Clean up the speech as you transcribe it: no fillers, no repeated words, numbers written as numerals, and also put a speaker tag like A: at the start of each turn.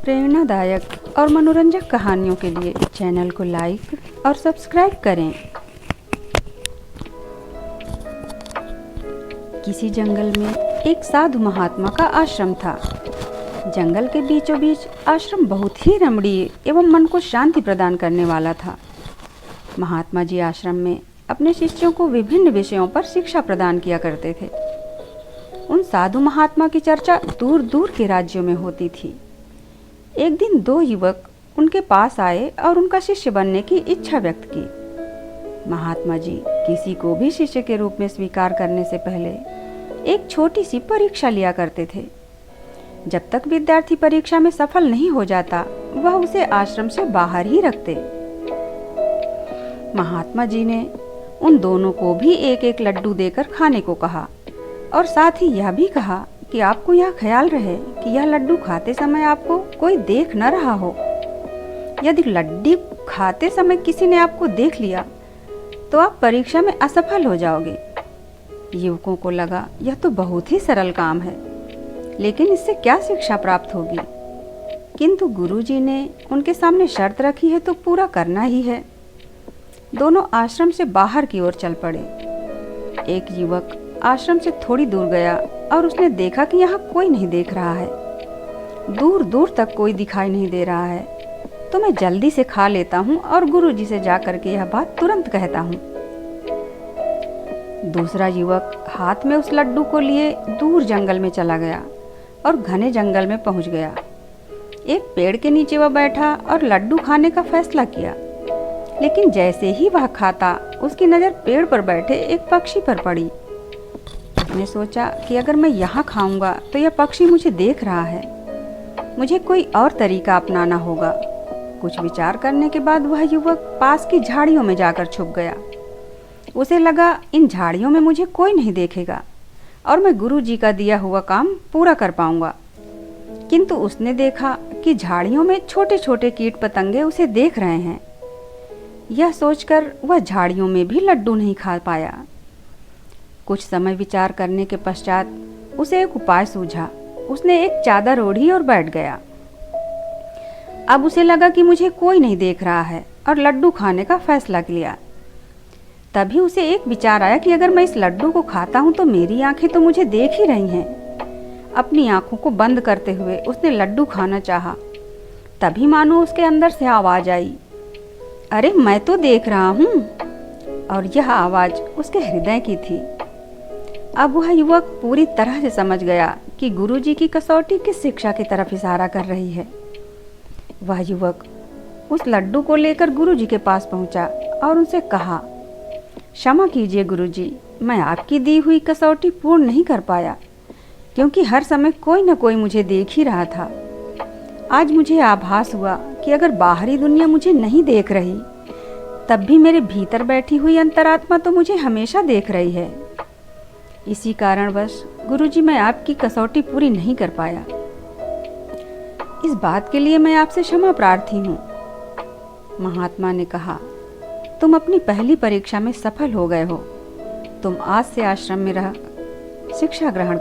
A: प्रेरणादायक और मनोरंजक कहानियों के लिए चैनल को लाइक और सब्सक्राइब करें। किसी जंगल में एक साधु महात्मा का आश्रम था। जंगल के बीचों बीच आश्रम बहुत ही रमणीय एवं मन को शांति प्रदान करने वाला था। महात्मा जी आश्रम में अपने शिष्यों को विभिन्न विषयों पर शिक्षा प्रदान किया करते थे। उन साधु महात्मा की चर्चा दूर दूर के राज्यों में होती थी। एक दिन दो युवक उनके पास आए और उनका शिष्य बनने की इच्छा व्यक्त की। महात्मा जी किसी को भी शिष्य के रूप में स्वीकार करने से पहले एक छोटी सी परीक्षा लिया करते थे। जब तक विद्यार्थी परीक्षा में सफल नहीं हो जाता, वह उसे आश्रम से बाहर ही रखते। महात्मा जी ने उन दोनों को भी एक एक लड्डू देकर खाने को कहा और साथ ही यह भी कहा कि आपको यह ख्याल रहे कि यह लड्डू खाते समय आपको कोई देख न रहा हो। यदि लड्डू खाते समय किसी ने आपको देख लिया तो आप परीक्षा में असफल हो जाओगे। युवकों को लगा यह तो बहुत ही सरल काम है, लेकिन इससे क्या शिक्षा प्राप्त होगी। किंतु गुरुजी ने उनके सामने शर्त रखी है तो पूरा करना ही है। दोनों आश्रम से बाहर की ओर चल पड़े। एक युवक आश्रम से थोड़ी दूर गया और उसने देखा कि यहाँ कोई नहीं देख रहा है। दूर दूर तक कोई दिखाई नहीं दे रहा है, तो मैं जल्दी से खा लेता हूँ और गुरुजी से जाकर के यह बात तुरंत कहता हूँ। दूसरा युवक हाथ में उस लड्डू को लिए दूर जंगल में चला गया और घने जंगल में पहुँच गया। एक पेड़ के नीचे वह बैठा और लड्डू खाने का फैसला किया। लेकिन जैसे ही वह खाता, उसकी नज़र पेड़ पर बैठे एक पक्षी पर पड़ी। उसने सोचा कि अगर मैं यहाँ खाऊंगा तो यह पक्षी मुझे देख रहा है, मुझे कोई और तरीका अपनाना होगा। कुछ विचार करने के बाद वह युवक पास की झाड़ियों में जाकर छुप गया। उसे लगा इन झाड़ियों में मुझे कोई नहीं देखेगा और मैं गुरुजी का दिया हुआ काम पूरा कर पाऊंगा। किंतु उसने देखा कि झाड़ियों में छोटे छोटे कीट पतंगे उसे देख रहे हैं। यह सोचकर वह झाड़ियों में भी लड्डू नहीं खा पाया। कुछ समय विचार करने के पश्चात उसे एक उपाय सूझा। उसने एक चादर ओढ़ी और बैठ गया। अब उसे लगा कि मुझे कोई नहीं देख रहा है और लड्डू खाने का फैसला किया। तभी उसे एक विचार आया कि अगर मैं इस लड्डू को खाता हूँ तो मेरी आंखें तो मुझे देख ही रही हैं। अपनी आंखों को बंद करते हुए उसने लड्डू खाना चाहा। तभी मानो उसके अंदर से आवाज आई, अरे मैं तो देख रहा हूँ। और यह आवाज उसके हृदय की थी। अब वह युवक पूरी तरह से समझ गया कि गुरुजी की कसौटी किस शिक्षा की तरफ इशारा कर रही है। वह युवक उस लड्डू को लेकर गुरुजी के पास पहुंचा और उनसे कहा, क्षमा कीजिए गुरुजी, मैं आपकी दी हुई कसौटी पूर्ण नहीं कर पाया, क्योंकि हर समय कोई न कोई मुझे देख ही रहा था। आज मुझे आभास हुआ कि अगर बाहरी दुनिया मुझे नहीं देख रही, तब भी मेरे भीतर बैठी हुई अंतरात्मा तो मुझे हमेशा देख रही है। इसी कारणवश गुरुजी मैं आपकी कसौटी पूरी नहीं कर पाया। इस बात के लिए मैं आपसे क्षमा प्रार्थी हूँ। महात्मा ने कहा, तुम अपनी पहली परीक्षा में सफल हो गए हो। तुम आज से आश्रम में रह शिक्षा ग्रहण